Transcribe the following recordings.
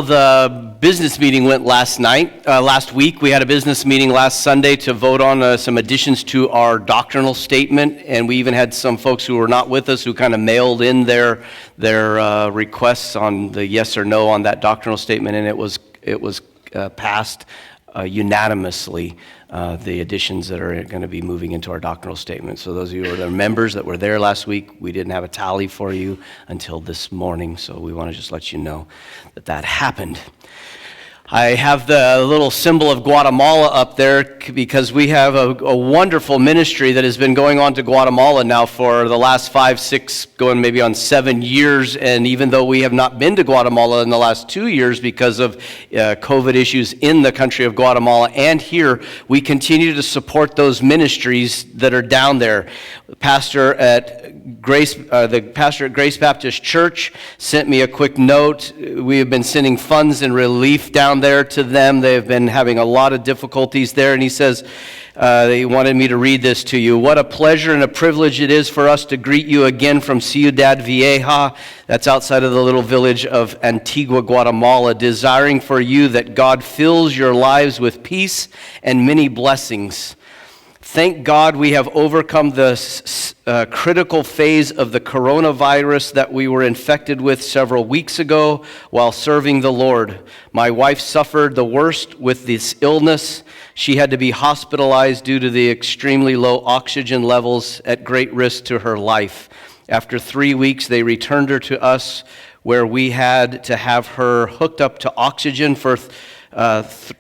The business meeting went last week. We had a business meeting last Sunday to vote on some additions to our doctrinal statement, and we even had some folks who were not with us who kind of mailed in their requests on the yes or no on that doctrinal statement, and it was passed unanimously. The additions that are going to be moving into our doctrinal statement. So those of you who are the members that were there last week, we didn't have a tally for you until this morning, so we want to just let you know that happened. I have the little symbol of Guatemala up there because we have a wonderful ministry that has been going on to Guatemala now for the last 5, 6, going maybe on 7 years. And even though we have not been to Guatemala in the last 2 years because of COVID issues in the country of Guatemala and here, we continue to support those ministries that are down there. The pastor at Grace Baptist Church sent me a quick note. We have been sending funds and relief down there to them. They've been having a lot of difficulties there, and he says he wanted me to read this to you. What a pleasure and a privilege it is for us to greet you again from Ciudad Vieja, that's outside of the little village of Antigua, Guatemala, desiring for you that God fills your lives with peace and many blessings. Thank God we have overcome the critical phase of the coronavirus that we were infected with several weeks ago while serving the Lord. My wife suffered the worst with this illness. She had to be hospitalized due to the extremely low oxygen levels at great risk to her life. After 3 weeks, they returned her to us where we had to have her hooked up to oxygen for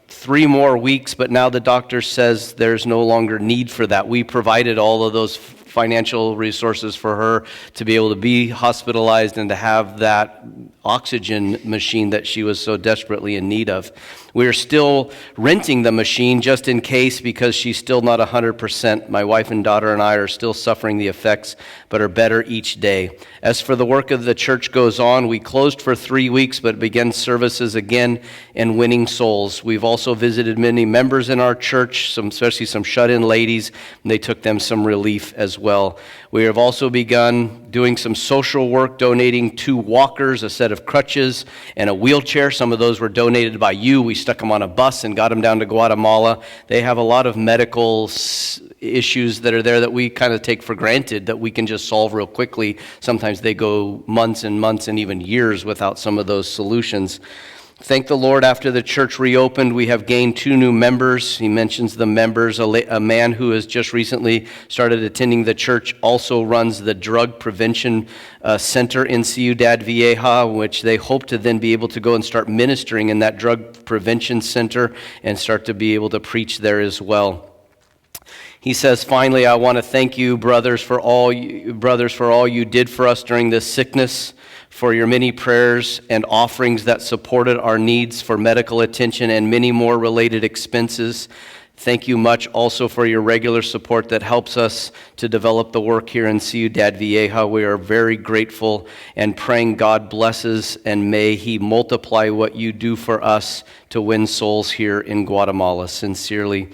3 more weeks, but now the doctor says there's no longer need for that. We provided all of those financial resources for her to be able to be hospitalized and to have that oxygen machine that she was so desperately in need of. We are still renting the machine just in case because she's still not 100%. My wife and daughter and I are still suffering the effects, but are better each day. As for the work of the church goes on, we closed for 3 weeks, but began services again and winning souls. We've also visited many members in our church, especially some shut-in ladies, and they took them some relief as well. We have also begun doing some social work, donating 2 walkers, a set of crutches, and a wheelchair. Some of those were donated by you. We stuck them on a bus and got them down to Guatemala. They have a lot of medical issues that are there that we kind of take for granted that we can just solve real quickly. Sometimes they go months and months and even years without some of those solutions. Thank the Lord, after the church reopened, we have gained 2 new members. He mentions the members. A man who has just recently started attending the church also runs the drug prevention center in Ciudad Vieja, which they hope to then be able to go and start ministering in that drug prevention center and start to be able to preach there as well. He says, finally, I want to thank you, brothers, for all you did for us during this sickness, for your many prayers and offerings that supported our needs for medical attention and many more related expenses. Thank you much also for your regular support that helps us to develop the work here in Ciudad Vieja. We are very grateful and praying God blesses and may He multiply what you do for us to win souls here in Guatemala. Sincerely,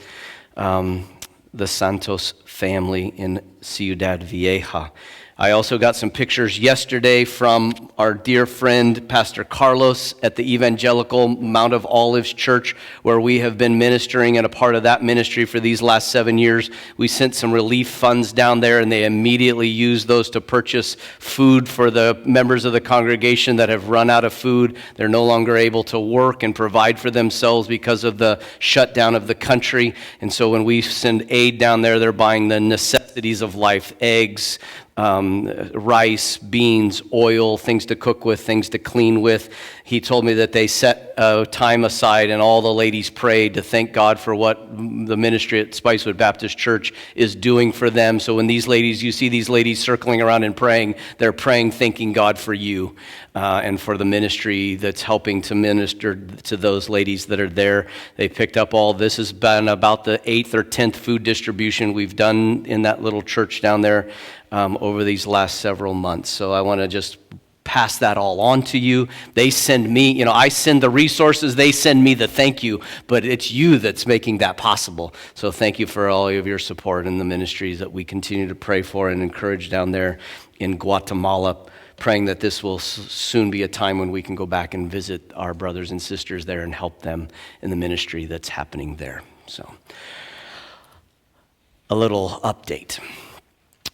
the Santos family in Ciudad Vieja. I also got some pictures yesterday from our dear friend, Pastor Carlos, at the Evangelical Mount of Olives Church, where we have been ministering and a part of that ministry for these last 7 years. We sent some relief funds down there, and they immediately used those to purchase food for the members of the congregation that have run out of food. They're no longer able to work and provide for themselves because of the shutdown of the country. And so when we send aid down there, they're buying the necessities of life, eggs, rice, beans, oil, things to cook with, things to clean with. He told me that they set time aside and all the ladies prayed to thank God for what the ministry at Spicewood Baptist Church is doing for them. So when you see these ladies circling around and praying, they're praying, thanking God for you and for the ministry that's helping to minister to those ladies that are there. They picked up this has been about the 8th or 10th food distribution we've done in that little church down there over these last several months. So I want to just pass that all on to you. They send me, I send the resources, they send me the thank you, but it's you that's making that possible. So thank you for all of your support in the ministries that we continue to pray for and encourage down there in Guatemala. praying that this will soon be a time when we can go back and visit our brothers and sisters there and help them in the ministry that's happening there. So, a little update.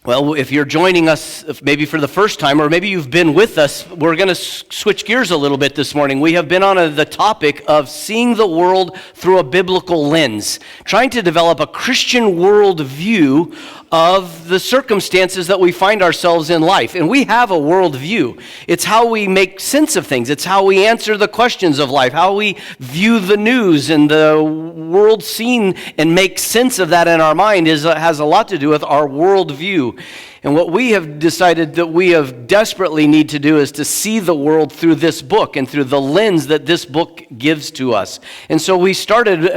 Well, if you're joining us maybe for the first time, or maybe you've been with us, we're going to switch gears a little bit this morning. We have been on the topic of seeing the world through a biblical lens, trying to develop a Christian worldview of the circumstances that we find ourselves in life. And we have a worldview. It's how we make sense of things. It's how we answer the questions of life, how we view the news and the world scene and make sense of that in our mind has a lot to do with our worldview. And what we have decided that we have desperately need to do is to see the world through this book and through the lens that this book gives to us. And so we started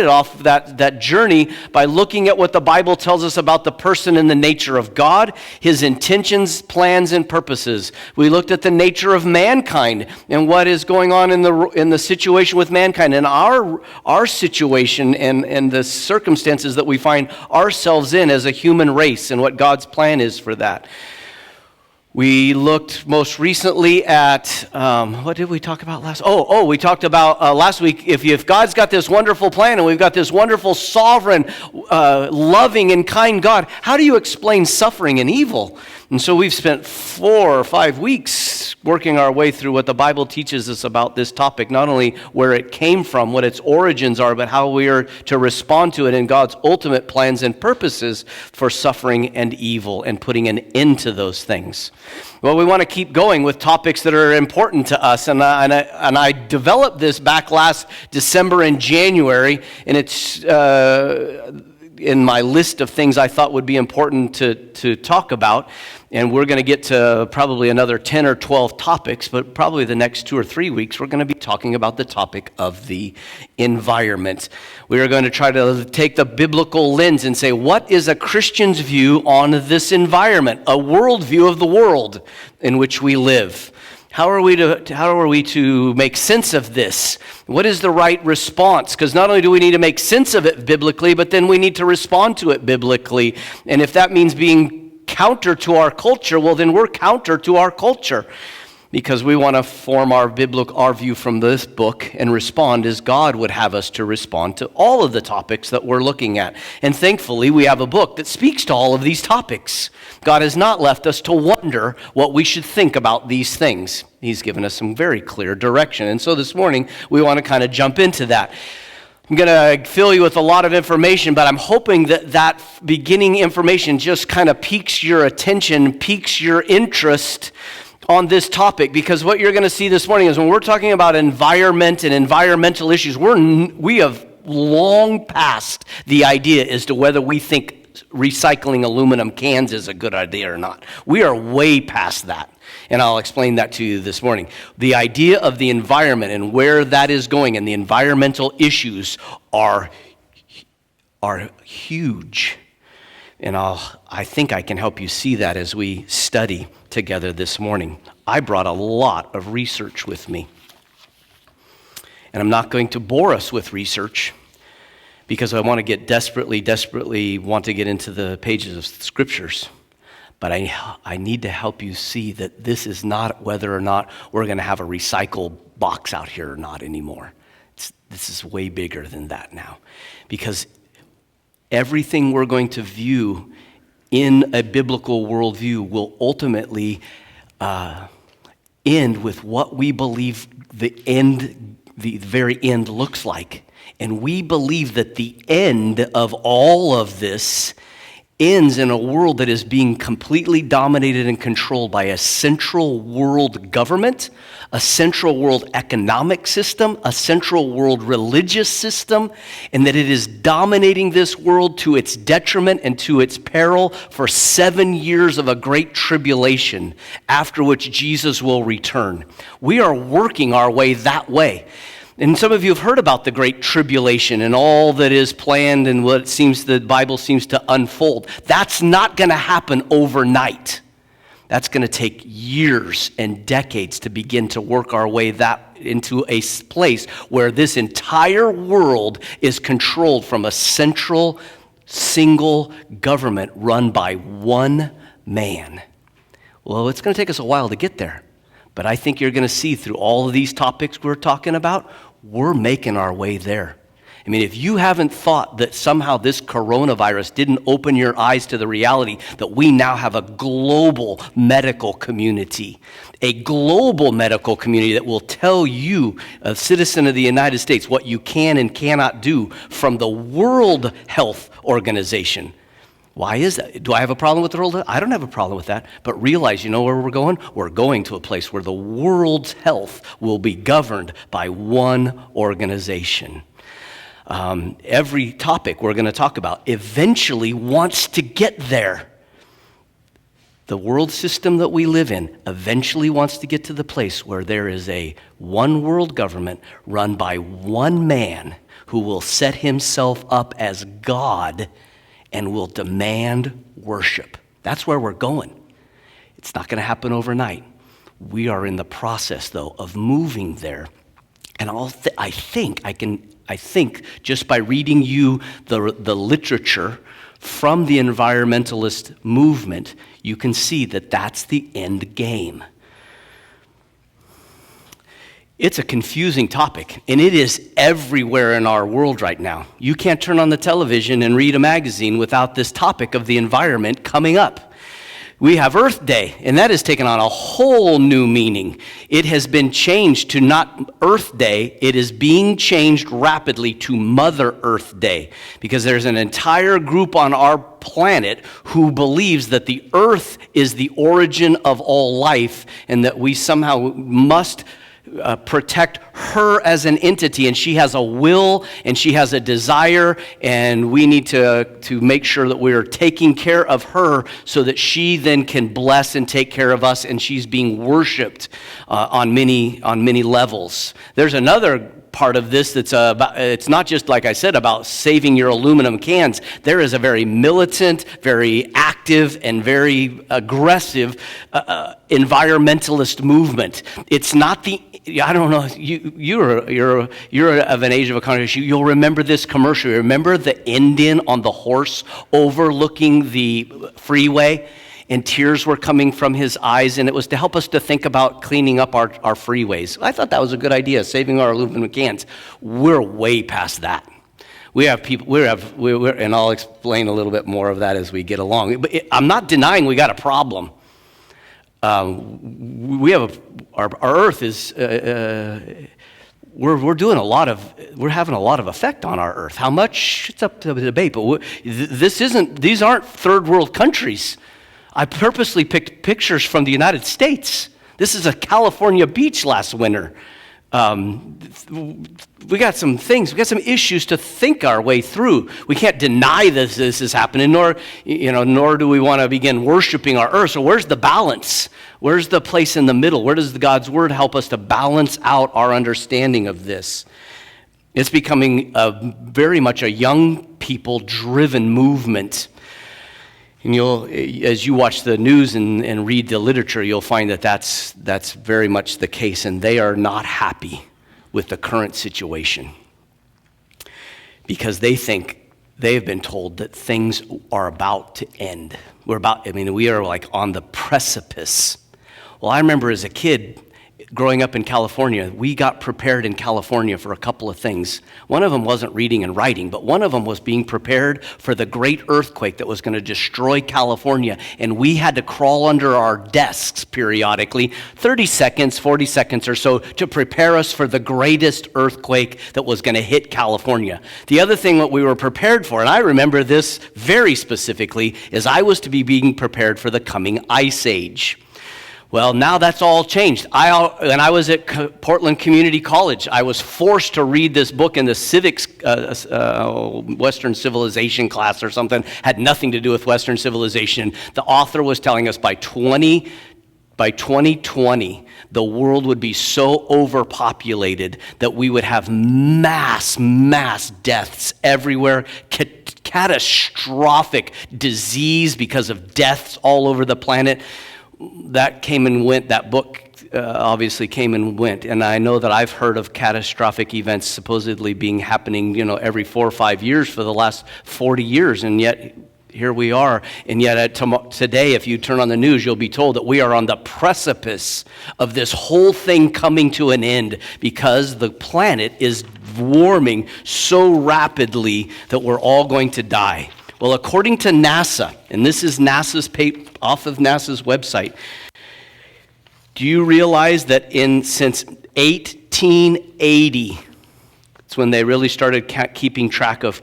off that journey by looking at what the Bible tells us about the person and the nature of God, his intentions, plans, and purposes. We looked at the nature of mankind and what is going on in the situation with mankind and our situation and the circumstances that we find ourselves in as a human race and what God's plan is for that. We looked most recently at, what did we talk about last? We talked about last week, if God's got this wonderful plan and we've got this wonderful, sovereign, loving and kind God, how do you explain suffering and evil? And so we've spent 4 or 5 weeks working our way through what the Bible teaches us about this topic, not only where it came from, what its origins are, but how we are to respond to it in God's ultimate plans and purposes for suffering and evil and putting an end to those things. Well, we want to keep going with topics that are important to us, and I developed this back last December and January, and it's in my list of things I thought would be important to talk about. And we're going to get to probably another 10 or 12 topics, but probably the next 2 or 3 weeks, we're going to be talking about the topic of the environment. We are going to try to take the biblical lens and say, what is a Christian's view on this environment, a worldview of the world in which we live? How are we to make sense of this? What is the right response? Because not only do we need to make sense of it biblically, but then we need to respond to it biblically. And if that means being counter to our culture, well, then we're counter to our culture, because we want to form our view from this book and respond as God would have us to respond to all of the topics that we're looking at. And thankfully, we have a book that speaks to all of these topics. God has not left us to wonder what we should think about these things. He's given us some very clear direction. And so this morning, we want to kind of jump into that. I'm going to fill you with a lot of information, but I'm hoping that beginning information just kind of piques your attention, piques your interest on this topic, because what you're going to see this morning is when we're talking about environment and environmental issues, we have long passed the idea as to whether we think recycling aluminum cans is a good idea or not. We are way past that. And I'll explain that to you this morning. The idea of the environment and where that is going and the environmental issues are huge. And I think I can help you see that as we study together this morning. I brought a lot of research with me. And I'm not going to bore us with research because I want to desperately want to get into the pages of scriptures. But I need to help you see that this is not whether or not we're going to have a recycle box out here or not anymore. This is way bigger than that now. Because everything we're going to view in a biblical worldview will ultimately end with what we believe the very end looks like. And we believe that the end of all of this ends in a world that is being completely dominated and controlled by a central world government, a central world economic system, a central world religious system, and that it is dominating this world to its detriment and to its peril for 7 years of a great tribulation, after which Jesus will return. We are working our way that way. And some of you have heard about the Great Tribulation and all that is planned and what it seems the Bible seems to unfold. That's not going to happen overnight. That's going to take years and decades to begin to work our way into a place where this entire world is controlled from a central, single government run by one man. Well, it's going to take us a while to get there. But I think you're going to see through all of these topics we're talking about, we're making our way there. I mean, if you haven't thought that somehow this coronavirus didn't open your eyes to the reality that we now have a global medical community that will tell you, a citizen of the United States, what you can and cannot do from the World Health Organization. Why is that? Do I have a problem with the world? I don't have a problem with that. But realize, you know where we're going? We're going to a place where the world's health will be governed by one organization. Every topic we're going to talk about eventually wants to get there. The world system that we live in eventually wants to get to the place where there is a one world government run by one man who will set himself up as God and will demand worship. That's where we're going. It's not going to happen overnight. We are in the process, though, of moving there. And I think just by reading you the literature from the environmentalist movement, you can see that that's the end game. It's a confusing topic, and it is everywhere in our world right now. You can't turn on the television and read a magazine without this topic of the environment coming up. We have Earth Day, and that has taken on a whole new meaning. It has been changed to not Earth Day, it is being changed rapidly to Mother Earth Day, because there's an entire group on our planet who believes that the earth is the origin of all life, and that we somehow must protect her as an entity, and she has a will and she has a desire, and we need to make sure that we're taking care of her so that she then can bless and take care of us, and she's being worshipped on many levels. There's another part of this that's about, it's not just, like I said, about saving your aluminum cans. There is a very militant, very active, and very aggressive environmentalist movement. It's not I don't know, you're of an age of a congregation. You'll remember this commercial. Remember the Indian on the horse overlooking the freeway? And tears were coming from his eyes, and it was to help us to think about cleaning up our freeways. I thought that was a good idea, saving our aluminum cans. We're way past that. We have people, and I'll explain a little bit more of that as we get along. But I'm not denying we got a problem. We have our earth is, we're having a lot of effect on our earth. How much? It's up to debate, but these aren't third world countries. I purposely picked pictures from the United States. This is a California beach last winter. We got some issues to think our way through. We can't deny this is happening, nor do we want to begin worshiping our earth. So where's the balance? Where's the place in the middle? Where does God's word help us to balance out our understanding of this? It's becoming very much a young people-driven movement. And as you watch the news and read the literature, you'll find that that's very much the case, and they are not happy with the current situation because they think they've been told that things are about to end. We are like on the precipice. Well, I remember as a kid growing up in California, we got prepared in California for a couple of things. One of them wasn't reading and writing, but one of them was being prepared for the great earthquake that was going to destroy California. And we had to crawl under our desks periodically, 30 seconds, 40 seconds or so, to prepare us for the greatest earthquake that was going to hit California. The other thing that we were prepared for, and I remember this very specifically, is I was to be being prepared for the coming ice age. Well, now that's all changed. When I was at Portland Community College, I was forced to read this book in the civics, Western civilization class or something. Had nothing to do with Western civilization. The author was telling us by 2020, the world would be so overpopulated that we would have mass deaths everywhere, catastrophic disease because of deaths all over the planet. That came and went. That book obviously came and went. And I know that I've heard of catastrophic events supposedly happening, every 4 or 5 years for the last 40 years. And yet here we are. And yet today, if you turn on the news, you'll be told that we are on the precipice of this whole thing coming to an end because the planet is warming so rapidly that we're all going to die. Well, according to NASA, and this is NASA's off of NASA's website, do you realize that since 1880, it's when they really started keeping track of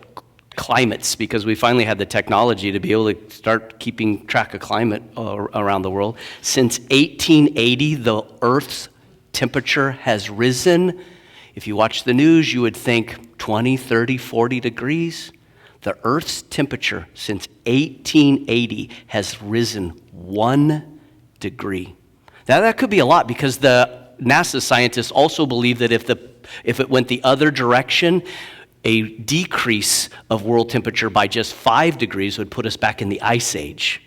climates, because we finally had the technology to be able to start keeping track of climate around the world. Since 1880, the Earth's temperature has risen. If you watch the news, you would think 20, 30, 40 degrees. The Earth's temperature since 1880 has risen 1 degree. Now that could be a lot, because the NASA scientists also believe that if it went the other direction, a decrease of world temperature by just 5 degrees would put us back in the Ice Age,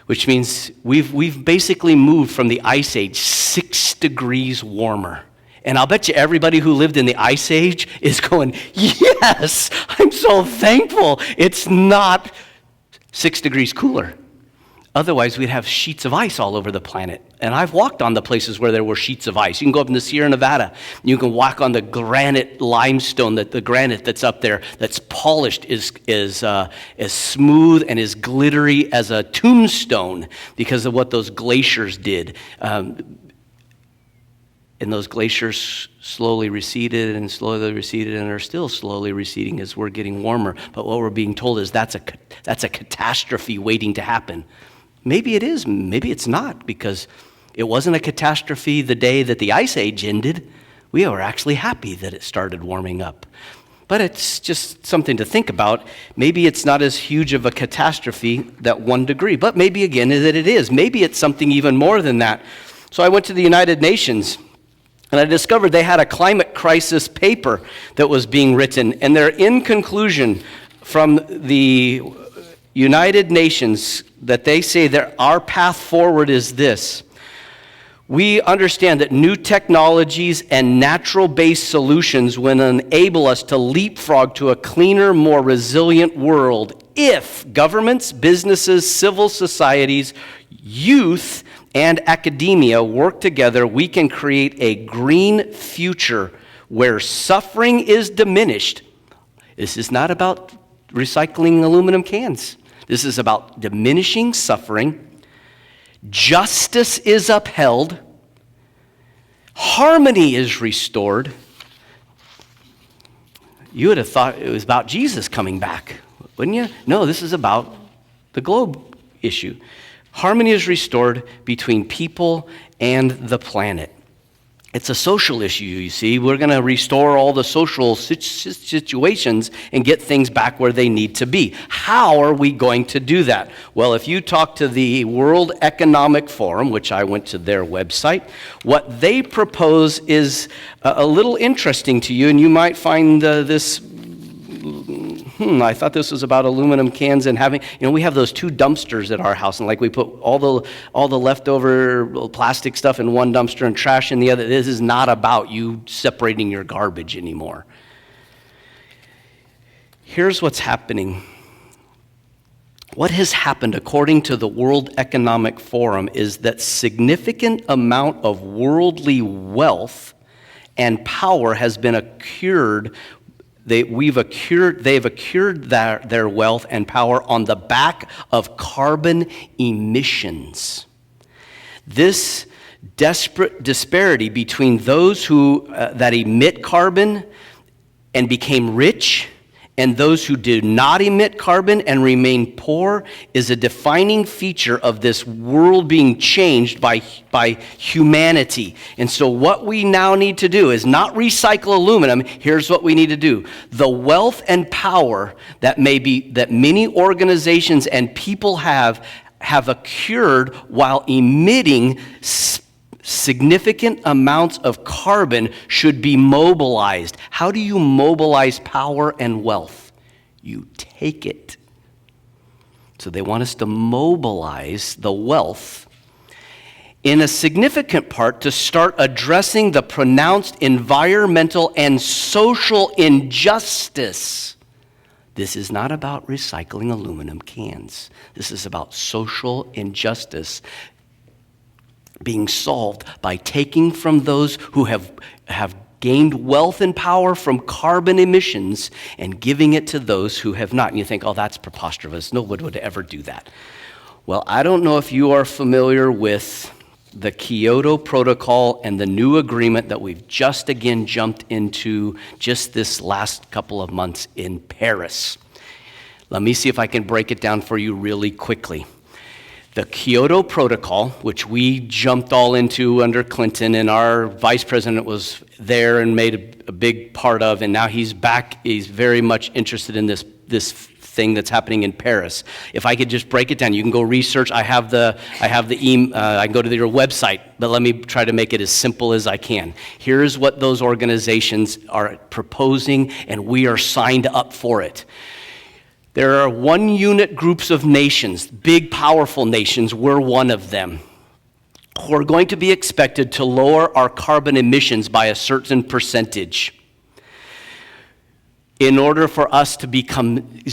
which means we've basically moved from the Ice Age 6 degrees warmer. And I'll bet you everybody who lived in the Ice Age is going, yes, I'm so thankful it's not 6 degrees cooler. Otherwise, we'd have sheets of ice all over the planet. And I've walked on the places where there were sheets of ice. You can go up in the Sierra Nevada. You can walk on the granite limestone, the granite that's up there, that's polished, is as smooth and as glittery as a tombstone because of what those glaciers did. And those glaciers slowly receded and are still slowly receding as we're getting warmer. But what we're being told is that's a catastrophe waiting to happen. Maybe it is, maybe it's not, because it wasn't a catastrophe the day that the Ice Age ended. We were actually happy that it started warming up. But it's just something to think about. Maybe it's not as huge of a catastrophe, that 1 degree, but maybe again that it is. Maybe it's something even more than that. So I went to the United Nations, and I discovered they had a climate crisis paper that was being written, and their in conclusion from the United Nations that they say that our path forward is this: we understand that new technologies and natural-based solutions will enable us to leapfrog to a cleaner, more resilient world if governments, businesses, civil societies, youth, and academia work together. We can create a green future where suffering is diminished. This is not about recycling aluminum cans. This is about diminishing suffering. Justice is upheld. Harmony is restored. You would have thought it was about Jesus coming back, wouldn't you? No, this is about the globe issue. Harmony is restored between people and the planet. It's a social issue, you see. We're going to restore all the social situations and get things back where they need to be. How are we going to do that? Well, if you talk to the World Economic Forum, which I went to their website, what they propose is a little interesting to you, and you might find this I thought this was about aluminum cans and having, we have those 2 dumpsters at our house, and like we put all the leftover plastic stuff in one dumpster and trash in the other. This is not about you separating your garbage anymore. Here's what's happening. What has happened, according to the World Economic Forum, is that significant amount of worldly wealth and power has been accrued. They've accrued their wealth and power on the back of carbon emissions. This desperate disparity between those who that emit carbon and became rich and those who did not emit carbon and remain poor is a defining feature of this world being changed by humanity. And so what we now need to do is not recycle aluminum. Here's what we need to do. The wealth and power that many organizations and people have accrued while emitting significant amounts of carbon should be mobilized. How do you mobilize power and wealth? You take it. So they want us to mobilize the wealth in a significant part to start addressing the pronounced environmental and social injustice This is not about recycling aluminum cans. This is about social injustice being solved by taking from those who have gained wealth and power from carbon emissions and giving it to those who have not. And you think, oh, that's preposterous. Nobody would ever do that. Well, I don't know if you are familiar with the Kyoto Protocol and the new agreement that we've just again jumped into just this last couple of months in Paris. Let me see if I can break it down for you really quickly. The Kyoto Protocol, which we jumped all into under Clinton, and our vice president was there and made a big part of, and now he's back. He's very much interested in this thing that's happening in Paris. If I could just break it down, you can go research. I can go to your website, but let me try to make it as simple as I can. Here's what those organizations are proposing, and we are signed up for it. There are one-unit groups of nations, big, powerful nations. We're one of them, who are going to be expected to lower our carbon emissions by a certain percentage in order for us to become leave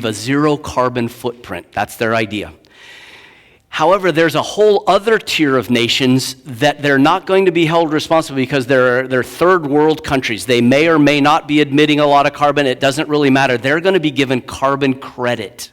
a zero carbon footprint. That's their idea. However, there's a whole other tier of nations that they're not going to be held responsible because they're third world countries. They may or may not be emitting a lot of carbon. It doesn't really matter. They're going to be given carbon credit.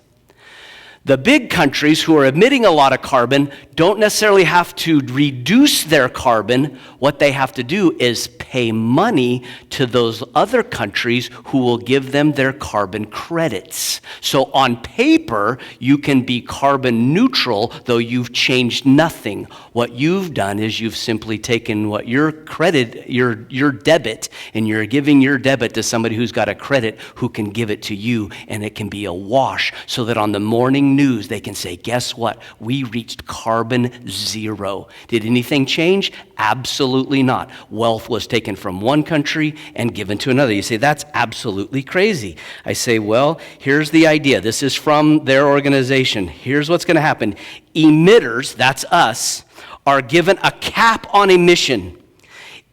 The big countries who are emitting a lot of carbon don't necessarily have to reduce their carbon. What they have to do is pay money to those other countries who will give them their carbon credits. So on paper, you can be carbon neutral, though you've changed nothing. What you've done is you've simply taken what your credit, your debit, and you're giving your debit to somebody who's got a credit who can give it to you, and it can be a wash so that on the morning news, they can say, guess what? We reached carbon zero. Did anything change? Absolutely not. Wealth was taken from one country and given to another. You say, that's absolutely crazy. I say, well, here's the idea. This is from their organization. Here's what's going to happen. Emitters, that's us, are given a cap on emission.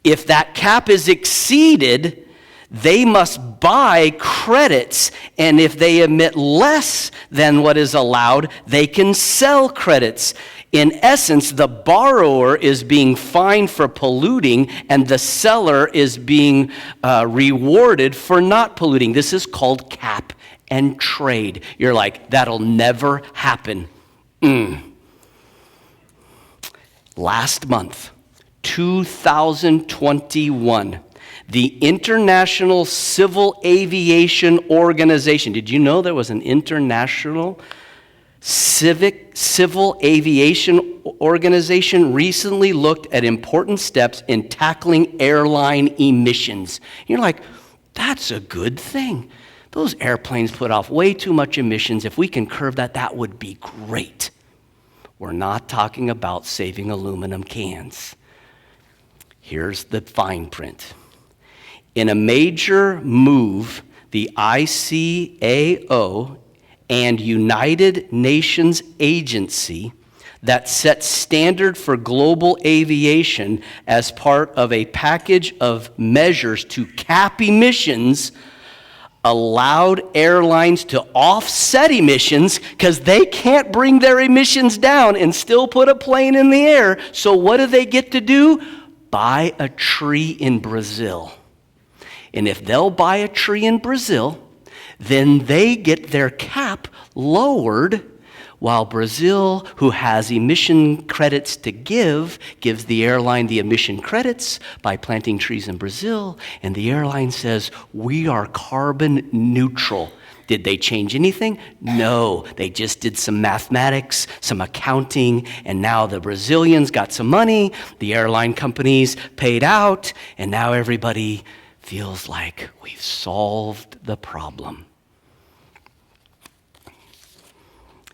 If that cap is exceeded, they must buy credits, and if they emit less than what is allowed, they can sell credits. In essence, the borrower is being fined for polluting, and the seller is being rewarded for not polluting. This is called cap and trade. You're like, that'll never happen. Last month, 2021, the International Civil Aviation Organization. Did you know there was an international civil aviation organization recently looked at important steps in tackling airline emissions? You're like, that's a good thing. Those airplanes put off way too much emissions. If we can curb that, that would be great. We're not talking about saving aluminum cans. Here's the fine print. In a major move, the ICAO and United Nations agency that sets standard for global aviation as part of a package of measures to cap emissions allowed airlines to offset emissions because they can't bring their emissions down and still put a plane in the air. So what do they get to do? Buy a tree in Brazil. And if they'll buy a tree in Brazil, then they get their cap lowered, while Brazil, who has emission credits to gives the airline the emission credits by planting trees in Brazil, and the airline says, we are carbon neutral. Did they change anything? No, they just did some mathematics, some accounting, and now the Brazilians got some money, the airline companies paid out, and now everybody feels like we've solved the problem.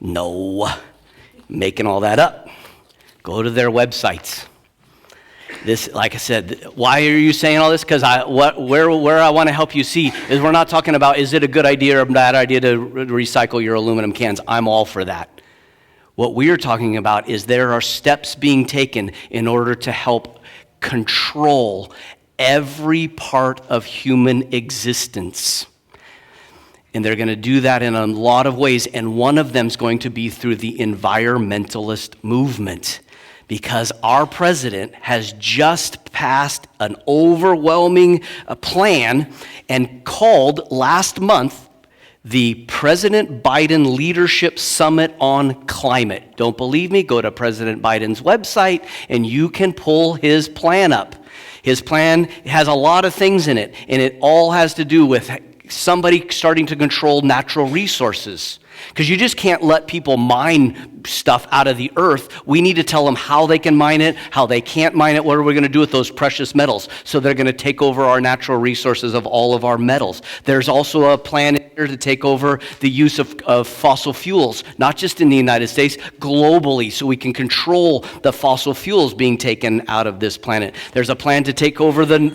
No, making all that up. Go to their websites. This, like I said, why are you saying all this? Because where I want to help you see is we're not talking about is it a good idea or a bad idea to recycle your aluminum cans. I'm all for that. What we are talking about is there are steps being taken in order to help control every part of human existence. And they're going to do that in a lot of ways, and one of them is going to be through the environmentalist movement, because our president has just passed an overwhelming plan and called last month the President Biden Leadership Summit on Climate. Don't believe me? Go to President Biden's website and you can pull his plan up. His plan has a lot of things in it, and it all has to do with somebody starting to control natural resources. Because you just can't let people mine stuff out of the earth. We need to tell them how they can mine it, how they can't mine it, what are we going to do with those precious metals. So they're going to take over our natural resources of all of our metals. There's also a plan here to take over the use of fossil fuels, not just in the United States, globally, so we can control the fossil fuels being taken out of this planet. There's a plan to take over the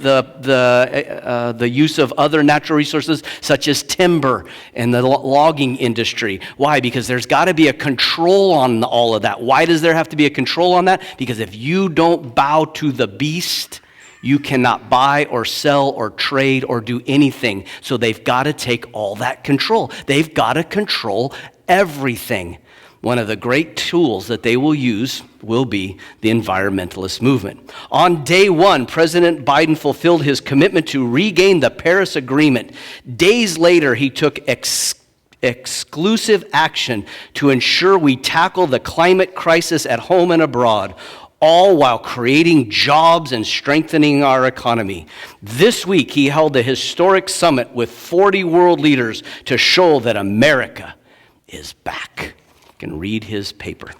use of other natural resources, such as timber and the logging industry. Why? Because there's got to be a control on all of that. Why does there have to be a control on that? Because if you don't bow to the beast, you cannot buy or sell or trade or do anything. So they've got to take all that control. They've got to control everything. One of the great tools that they will use will be the environmentalist movement. On day one, President Biden fulfilled his commitment to regain the Paris Agreement. Days later, he took exclusive action to ensure we tackle the climate crisis at home and abroad, all while creating jobs and strengthening our economy. This week, he held a historic summit with 40 world leaders to show that America is back. You can read his paper.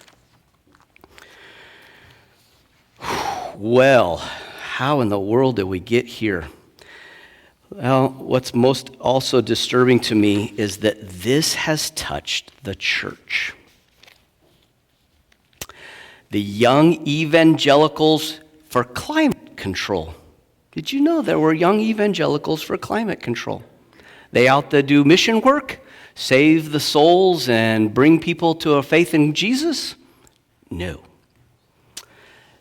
Well, how in the world did we get here? Well, what's most also disturbing to me is that this has touched the church. The young evangelicals for climate control. Did you know there were young evangelicals for climate control? They out to do mission work, save the souls, and bring people to a faith in Jesus? No.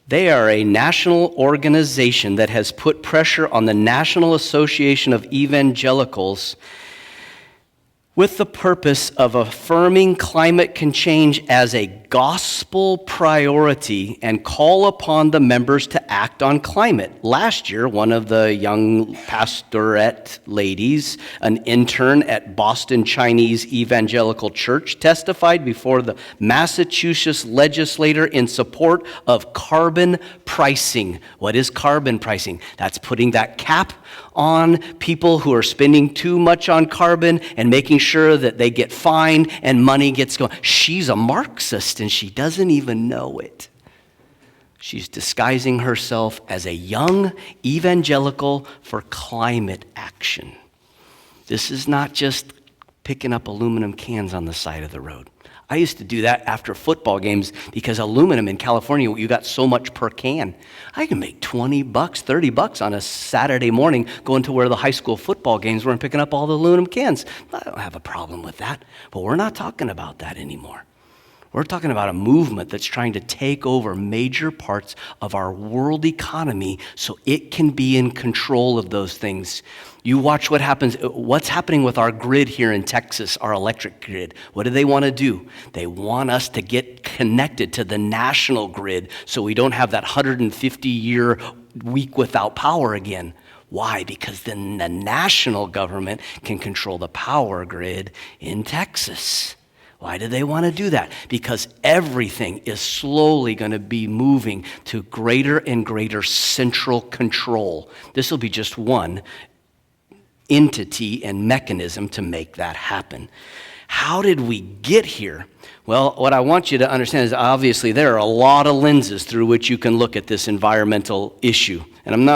They are a national organization that has put pressure on the National Association of Evangelicals with the purpose of affirming climate change as a gospel priority and call upon the members to act on climate. Last year, one of the young pastorette ladies, an intern at Boston Chinese Evangelical Church, testified before the Massachusetts legislature in support of carbon pricing. What is carbon pricing? That's putting that cap on people who are spending too much on carbon and making sure that they get fined and money gets going. She's a Marxist and she doesn't even know it. She's disguising herself as a young evangelical for climate action. This is not just picking up aluminum cans on the side of the road. I used to do that after football games because aluminum in California, you got so much per can. I can make $20, $30 on a Saturday morning going to where the high school football games were and picking up all the aluminum cans. I don't have a problem with that, but we're not talking about that anymore. We're talking about a movement that's trying to take over major parts of our world economy so it can be in control of those things. You watch what happens, what's happening with our grid here in Texas, our electric grid. What do they want to do? They want us to get connected to the national grid so we don't have that 150-year week without power again. Why? Because then the national government can control the power grid in Texas. Why do they want to do that? Because everything is slowly going to be moving to greater and greater central control. This will be just one entity and mechanism to make that happen. How did we get here? Well, what I want you to understand is obviously there are a lot of lenses through which you can look at this environmental issue. And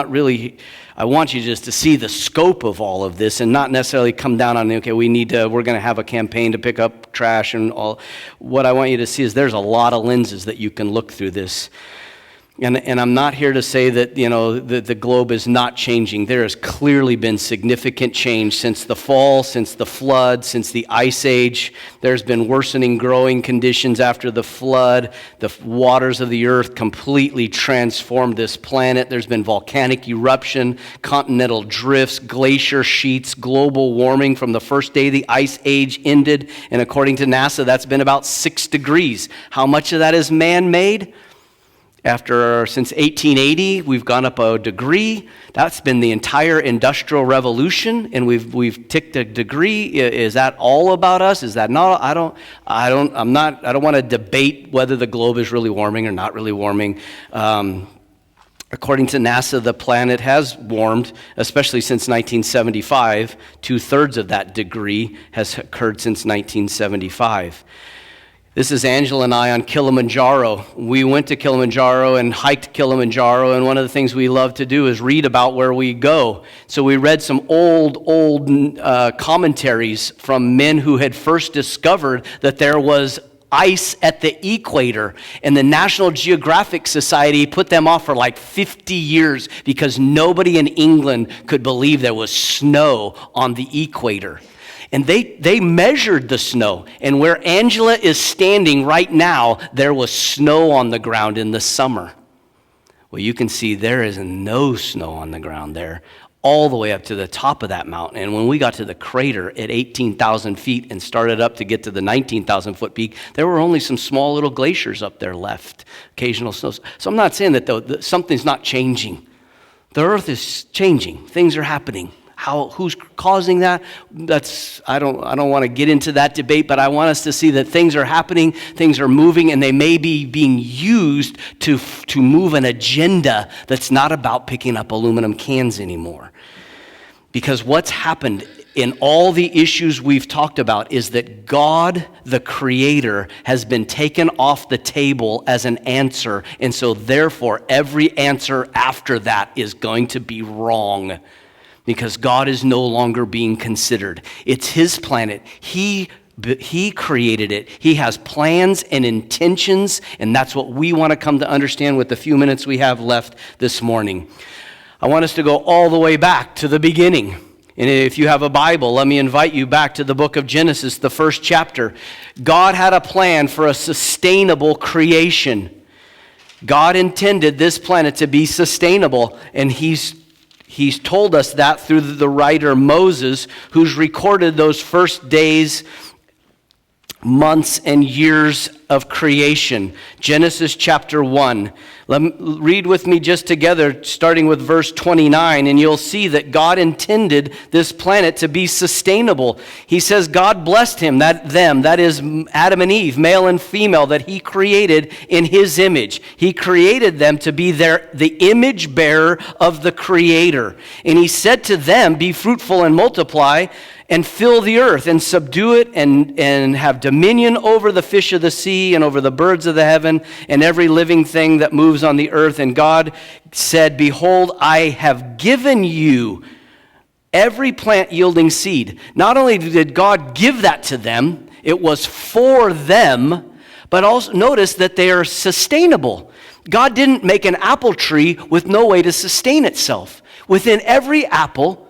I want you just to see the scope of all of this and not necessarily come down on, okay, we're going to have a campaign to pick up trash and all. What I want you to see is there's a lot of lenses that you can look through this. And I'm not here to say that, the globe is not changing. There has clearly been significant change since the fall, since the flood, since the ice age. There's been worsening growing conditions after the flood. The waters of the earth completely transformed this planet. There's been volcanic eruption, continental drifts, glacier sheets, global warming from the first day the ice age ended. And according to NASA, that's been about 6 degrees. How much of that is man-made? Since 1880, we've gone up a degree. That's been the entire industrial revolution, and we've ticked a degree. Is that all about us? Is that not? I don't want to debate whether the globe is really warming or not really warming. According to NASA, the planet has warmed, especially since 1975. 2/3 of that degree has occurred since 1975. This is Angela and I on Kilimanjaro. We went to Kilimanjaro and hiked Kilimanjaro, and one of the things we love to do is read about where we go. So we read some old commentaries from men who had first discovered that there was ice at the equator, and the National Geographic Society put them off for like 50 years because nobody in England could believe there was snow on the equator. And they measured the snow. And where Angela is standing right now, there was snow on the ground in the summer. Well, you can see there is no snow on the ground there, all the way up to the top of that mountain. And when we got to the crater at 18,000 feet and started up to get to the 19,000 foot peak, there were only some small little glaciers up there left, occasional snows. So I'm not saying that something's not changing. The earth is changing. Things are happening. Who's causing that? I don't want to get into that debate, but I want us to see that things are happening, things are moving, and they may be being used to move an agenda that's not about picking up aluminum cans anymore. Because what's happened in all the issues we've talked about is that God, the Creator, has been taken off the table as an answer, and so therefore every answer after that is going to be wrong. Because God is no longer being considered. It's His planet. He created it. He has plans and intentions, and that's what we want to come to understand with the few minutes we have left this morning. I want us to go all the way back to the beginning. And if you have a Bible, let me invite you back to the book of Genesis, the first chapter. God had a plan for a sustainable creation. God intended this planet to be sustainable, and He's told us that through the writer Moses, who's recorded those first days, months, and years of creation. Genesis chapter 1. Read with me just together, starting with verse 29, and you'll see that God intended this planet to be sustainable. He says God blessed that is Adam and Eve, male and female, that He created in His image. He created them to be the image bearer of the Creator. And He said to them, be fruitful and multiply, and fill the earth and subdue it and have dominion over the fish of the sea and over the birds of the heaven and every living thing that moves on the earth. And God said, behold, I have given you every plant yielding seed. Not only did God give that to them, it was for them, but also notice that they are sustainable. God didn't make an apple tree with no way to sustain itself. Within every apple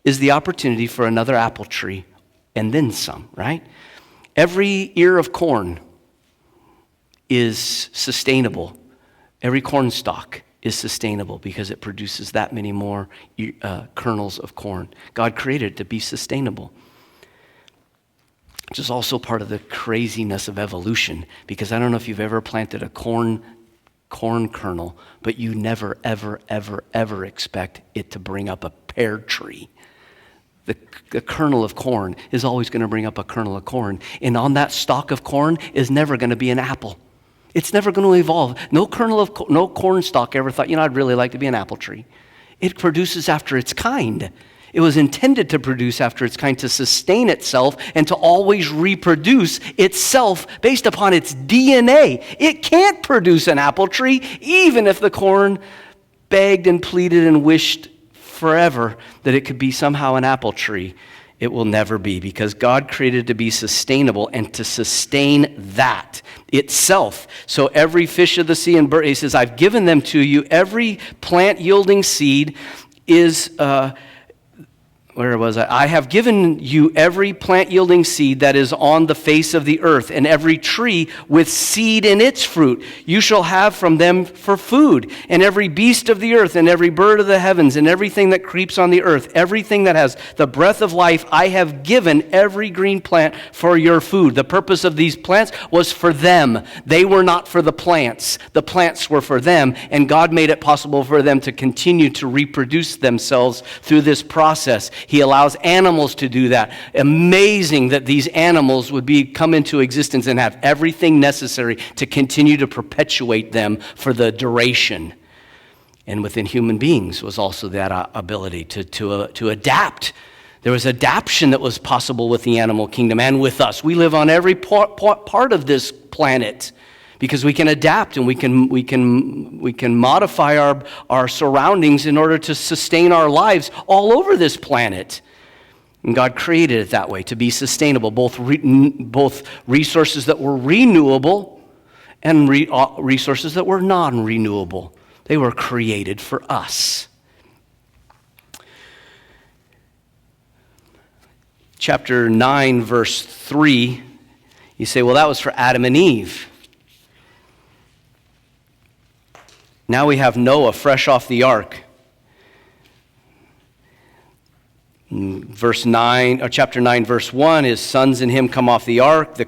is the opportunity for another apple tree, and then some, right? Every ear of corn is sustainable. Every corn stalk is sustainable because it produces that many more kernels of corn. God created it to be sustainable. Which is also part of the craziness of evolution, because I don't know if you've ever planted a corn kernel, but you never, ever, ever, ever expect it to bring up a pear tree. The kernel of corn is always going to bring up a kernel of corn. And on that stalk of corn is never going to be an apple. It's never going to evolve. No corn stalk ever thought, I'd really like to be an apple tree. It produces after its kind. It was intended to produce after its kind, to sustain itself and to always reproduce itself based upon its DNA. It can't produce an apple tree, even if the corn begged and pleaded and wished forever that it could be somehow an apple tree. It will never be, because God created it to be sustainable and to sustain that itself. So every fish of the sea and bird, he says, I've given them to you. Every plant yielding seed is, where was I? I have given you every plant yielding seed that is on the face of the earth, and every tree with seed in its fruit. You shall have from them for food, and every beast of the earth, and every bird of the heavens, and everything that creeps on the earth, everything that has the breath of life, I have given every green plant for your food. The purpose of these plants was for them. They were not for the plants. The plants were for them, and God made it possible for them to continue to reproduce themselves through this process. He allows animals to do that. Amazing that these animals would come into existence and have everything necessary to continue to perpetuate them for the duration. And within human beings was also that ability to adapt. There was adaptation that was possible with the animal kingdom and with us. We live on every part of this planet, because we can adapt and we can modify our surroundings in order to sustain our lives all over this planet. And God created it that way, to be sustainable, both resources that were renewable and resources that were non-renewable. They were created for us. Chapter 9, verse 3, you say, well, that was for Adam and Eve. Now we have Noah fresh off the ark. Chapter 9, verse 1, his sons and him come off the ark.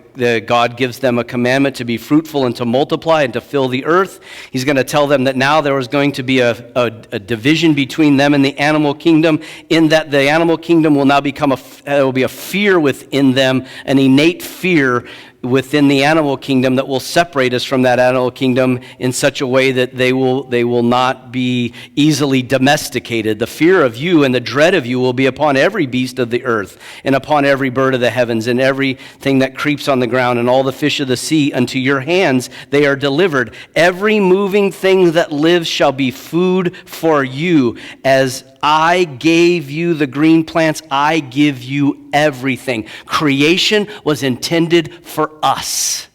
God gives them a commandment to be fruitful and to multiply and to fill the earth. He's going to tell them that now there was going to be a division between them and the animal kingdom, in that the animal kingdom will now become there will be a fear within them, an innate fear within the animal kingdom that will separate us from that animal kingdom in such a way that they will not be easily domesticated. The fear of you and the dread of you will be upon every beast of the earth, and upon every bird of the heavens, and everything that creeps on the ground, and all the fish of the sea. Unto your hands they are delivered. Every moving thing that lives shall be food for you. As I gave you the green plants, I give you everything. Creation was intended for us,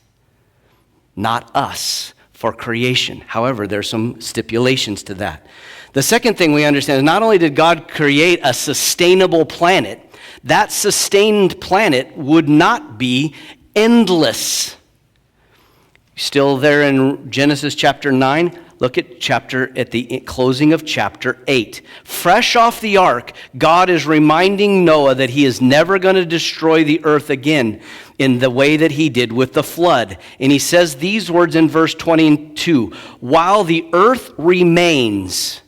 not us for creation. However, there's some stipulations to that. The second thing we understand is not only did God create a sustainable planet, that sustained planet would not be endless. Still there in Genesis chapter 9? Look at the closing of chapter 8. Fresh off the ark, God is reminding Noah that he is never going to destroy the earth again in the way that he did with the flood. And he says these words in verse 22, while the earth remains,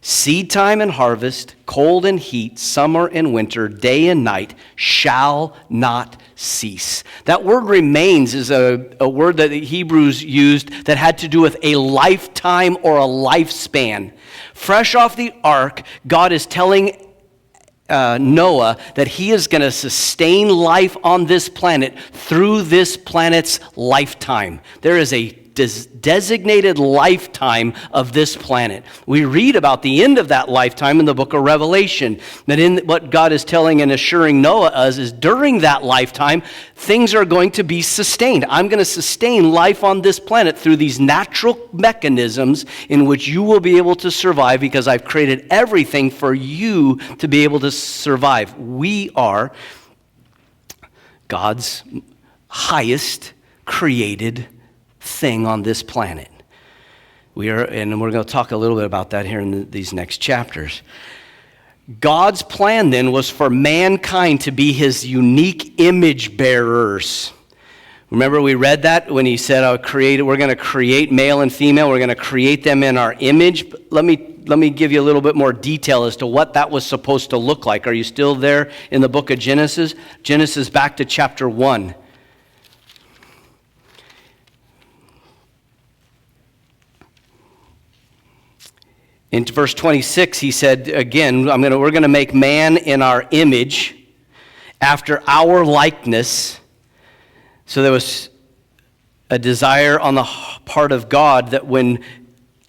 seed time and harvest, cold and heat, summer and winter, day and night shall not cease. That word remains is a word that the Hebrews used that had to do with a lifetime or a lifespan. Fresh off the ark, God is telling Noah that he is going to sustain life on this planet through this planet's lifetime. There is a designated lifetime of this planet. We read about the end of that lifetime in the book of Revelation. That in what God is telling and assuring Noah is during that lifetime, things are going to be sustained. I'm going to sustain life on this planet through these natural mechanisms in which you will be able to survive, because I've created everything for you to be able to survive. We are God's highest created thing on this planet. And we're going to talk a little bit about that here in these next chapters. God's plan then was for mankind to be his unique image bearers. Remember we read that when he said, we're going to create male and female, we're going to create them in our image. Let me give you a little bit more detail as to what that was supposed to look like. Are you still there in the book of Genesis? Genesis back to chapter 1. In verse 26, he said, again, we're going to make man in our image, after our likeness. So there was a desire on the part of God that when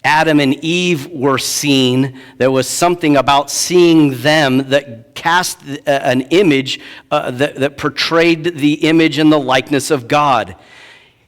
Adam and Eve were seen, there was something about seeing them that cast an image that portrayed the image and the likeness of God.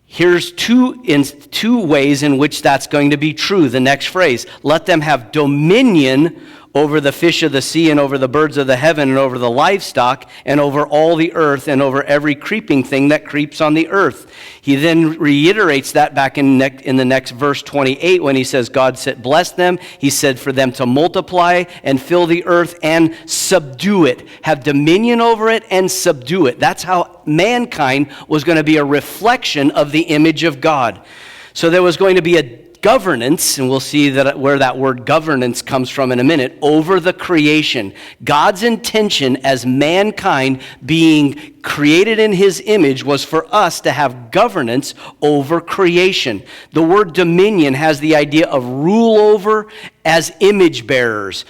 Here's two ways in which that's going to be true. The next phrase, let them have dominion over the fish of the sea and over the birds of the heaven and over the livestock and over all the earth and over every creeping thing that creeps on the earth. He then reiterates that back in the next verse 28 when he says, God said, bless them. He said for them to multiply and fill the earth and subdue it. Have dominion over it and subdue it. That's how mankind was going to be a reflection of the image of God. So there was going to be a governance, and we'll see that where that word governance comes from in a minute, over the creation. God's intention as mankind being created in his image was for us to have governance over creation. The word dominion has the idea of rule over as image bearers,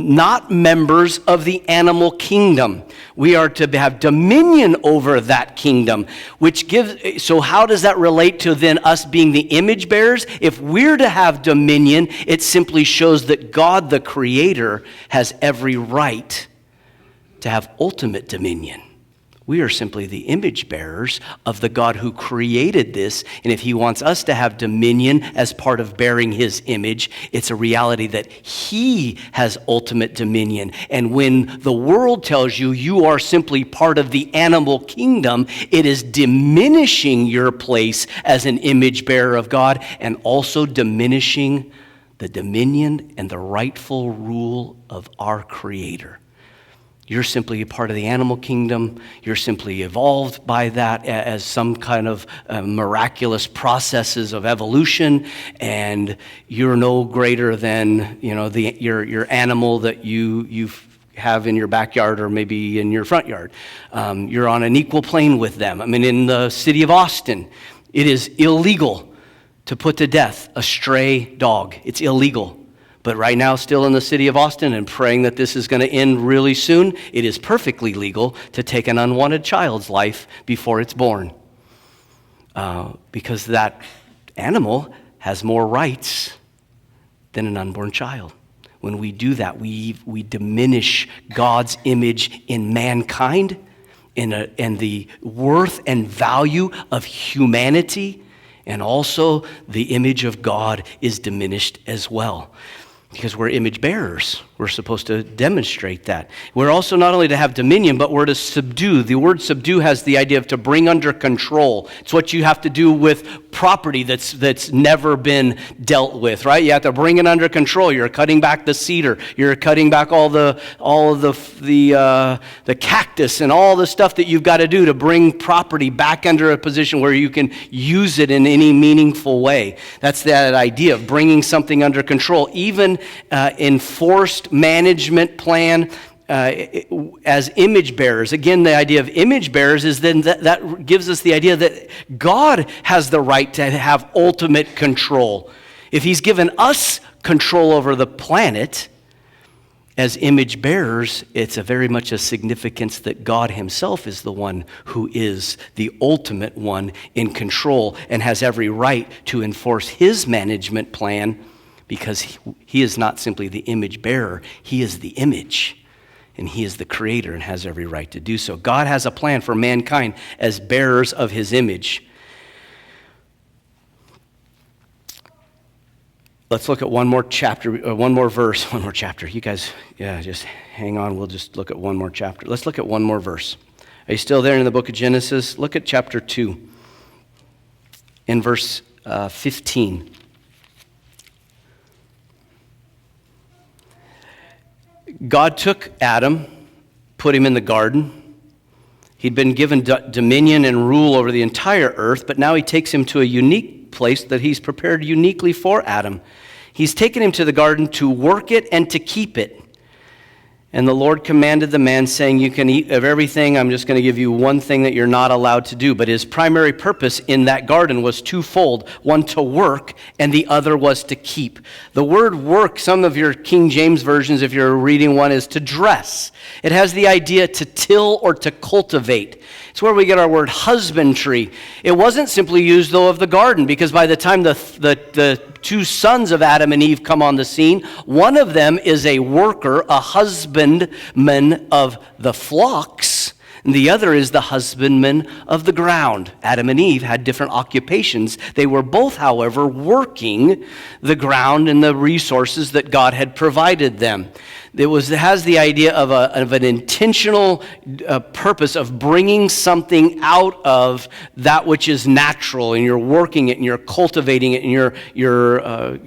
not members of the animal kingdom. We are to have dominion over that kingdom, so how does that relate to then us being the image bearers? If we're to have dominion, it simply shows that God, the Creator, has every right to have ultimate dominion. We are simply the image bearers of the God who created this, and if he wants us to have dominion as part of bearing his image, it's a reality that he has ultimate dominion. And when the world tells you you are simply part of the animal kingdom, it is diminishing your place as an image bearer of God and also diminishing the dominion and the rightful rule of our Creator. You're simply a part of the animal kingdom. You're simply evolved by that as some kind of miraculous processes of evolution, and you're no greater than your animal that you have in your backyard or maybe in your front yard. You're on an equal plane with them. I mean, in the city of Austin, it is illegal to put to death a stray dog. It's illegal. But right now, still in the city of Austin, and praying that this is going to end really soon, it is perfectly legal to take an unwanted child's life before it's born. Because that animal has more rights than an unborn child. When we do that, we diminish God's image in mankind and the worth and value of humanity, and also the image of God is diminished as well. Because we're image bearers. We're supposed to demonstrate that. We're also not only to have dominion, but we're to subdue. The word subdue has the idea of to bring under control. It's what you have to do with property that's never been dealt with, right? You have to bring it under control. You're cutting back the cedar. You're cutting back all of the cactus and all the stuff that you've got to do to bring property back under a position where you can use it in any meaningful way. That's that idea of bringing something under control. Even enforced management plan as image bearers. Again, the idea of image bearers is then that gives us the idea that God has the right to have ultimate control. If he's given us control over the planet as image bearers, it's very much a significance that God himself is the one who is the ultimate one in control and has every right to enforce his management plan, because he is not simply the image bearer, he is the image, and he is the creator and has every right to do so. God has a plan for mankind as bearers of his image. Let's look at one more chapter, one more chapter. You guys, just hang on. We'll just look at one more chapter. Let's look at one more verse. Are you still there in the book of Genesis? Look at chapter 2 in verse 15. God took Adam, put him in the garden. He'd been given dominion and rule over the entire earth, but now he takes him to a unique place that he's prepared uniquely for Adam. He's taken him to the garden to work it and to keep it. And the Lord commanded the man, saying, you can eat of everything. I'm just going to give you one thing that you're not allowed to do. But his primary purpose in that garden was twofold. One, to work, and the other was to keep. The word work, some of your King James versions, if you're reading one, is to dress. It has the idea to till or to cultivate. It's where we get our word husbandry. It wasn't simply used, though, of the garden, because by the time the two sons of Adam and Eve come on the scene, one of them is a worker, a husbandman of the flocks, and the other is the husbandman of the ground. Adam and Eve had different occupations. They were both, however, working the ground and the resources that God had provided them. It has the idea of an intentional purpose of bringing something out of that which is natural, and you're working it, and you're cultivating it, and you're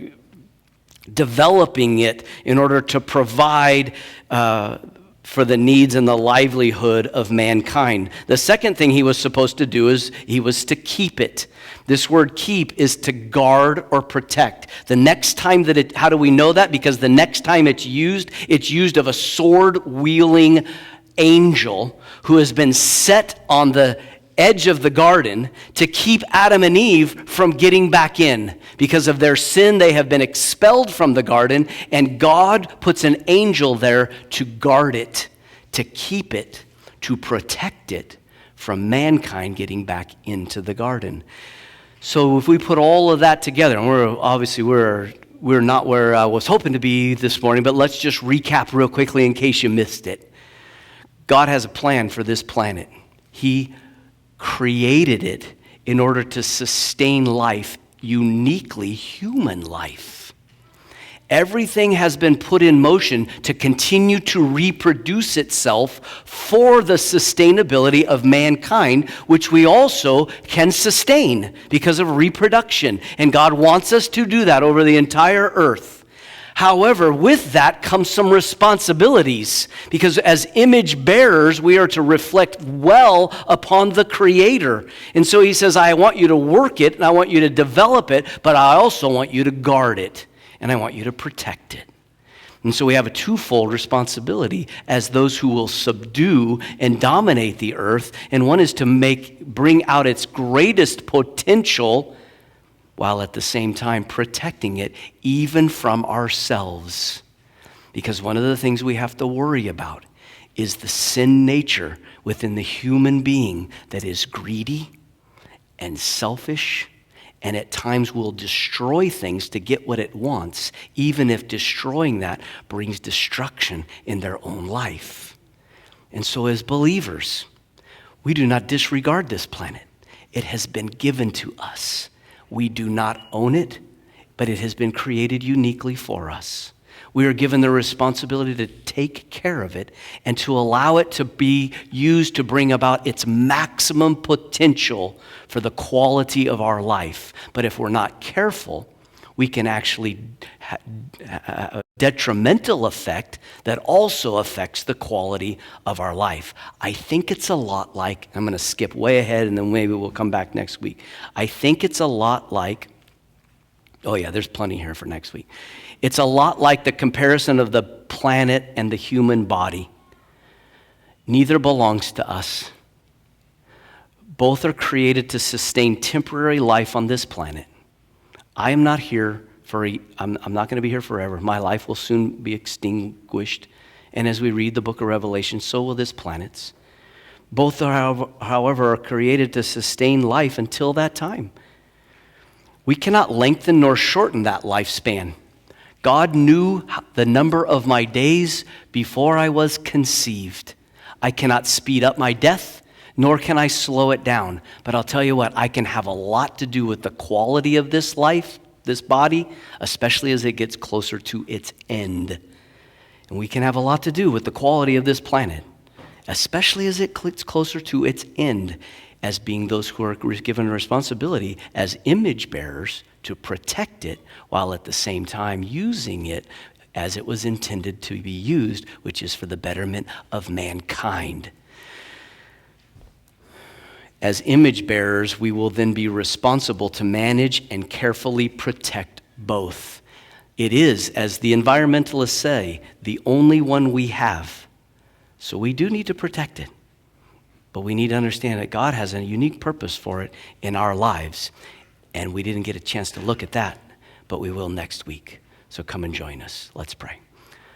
developing it in order to provide for the needs and the livelihood of mankind. The second thing he was supposed to do is he was to keep it. This word keep is to guard or protect. The next time how do we know that? Because the next time it's used of a sword-wielding angel who has been set on the edge of the garden to keep Adam and Eve from getting back in. Because of their sin, they have been expelled from the garden, and God puts an angel there to guard it, to keep it, to protect it from mankind getting back into the garden. So if we put all of that together, and we're not where I was hoping to be this morning, but let's just recap real quickly in case you missed it. God has a plan for this planet. He created it in order to sustain life, uniquely human life. Everything has been put in motion to continue to reproduce itself for the sustainability of mankind, which we also can sustain because of reproduction. And God wants us to do that over the entire earth. However, with that comes some responsibilities, because as image bearers, we are to reflect well upon the Creator. And so he says, I want you to work it, and I want you to develop it, but I also want you to guard it, and I want you to protect it. And so we have a twofold responsibility as those who will subdue and dominate the earth, and one is to bring out its greatest potential while at the same time protecting it even from ourselves. Because one of the things we have to worry about is the sin nature within the human being that is greedy and selfish, and at times will destroy things to get what it wants, even if destroying that brings destruction in their own life. And so as believers, we do not disregard this planet. It has been given to us. We do not own it, but it has been created uniquely for us. We are given the responsibility to take care of it and to allow it to be used to bring about its maximum potential for the quality of our life. But if we're not careful, we can actually have a detrimental effect that also affects the quality of our life. I think it's a lot like, I'm going to skip way ahead and then maybe we'll come back next week. I think it's a lot like, oh yeah, there's plenty here for next week. It's a lot like the comparison of the planet and the human body. Neither belongs to us. Both are created to sustain temporary life on this planet. I am not here I'm not going to be here forever. My life will soon be extinguished. And as we read the book of Revelation, so will this planet's. Both, however, are created to sustain life until that time. We cannot lengthen nor shorten that lifespan. God knew the number of my days before I was conceived. I cannot speed up my death, nor can I slow it down. But I'll tell you what, I can have a lot to do with the quality of this life, this body, especially as it gets closer to its end. And we can have a lot to do with the quality of this planet, especially as it gets closer to its end, as being those who are given a responsibility as image bearers to protect it while at the same time using it as it was intended to be used, which is for the betterment of mankind. As image bearers, we will then be responsible to manage and carefully protect both. It is, as the environmentalists say, the only one we have. So we do need to protect it. But we need to understand that God has a unique purpose for it in our lives. And we didn't get a chance to look at that, but we will next week. So come and join us. Let's pray.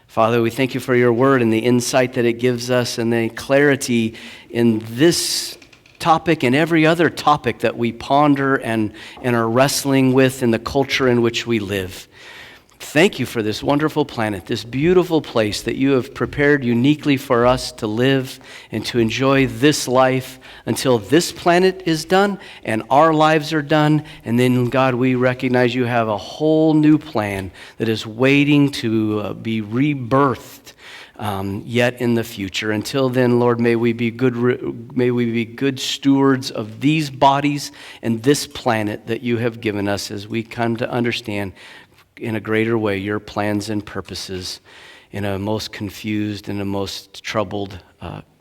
Father, we thank you for your word and the insight that it gives us and the clarity in this topic and every other topic that we ponder and are wrestling with in the culture in which we live. Thank you for this wonderful planet, this beautiful place that you have prepared uniquely for us to live and to enjoy this life until this planet is done and our lives are done. And then, God, we recognize you have a whole new plan that is waiting to be rebirthed yet in the future. Until then, Lord, may we be good stewards of these bodies and this planet that you have given us as we come to understand in a greater way your plans and purposes in a most confused and a most troubled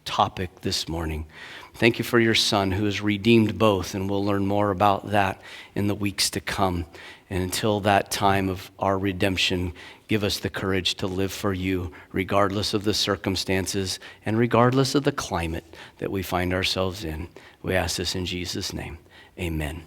topic this morning. Thank you for your Son who has redeemed both, and we'll learn more about that in the weeks to come. And until that time of our redemption, give us the courage to live for you, regardless of the circumstances and regardless of the climate that we find ourselves in. We ask this in Jesus' name. Amen.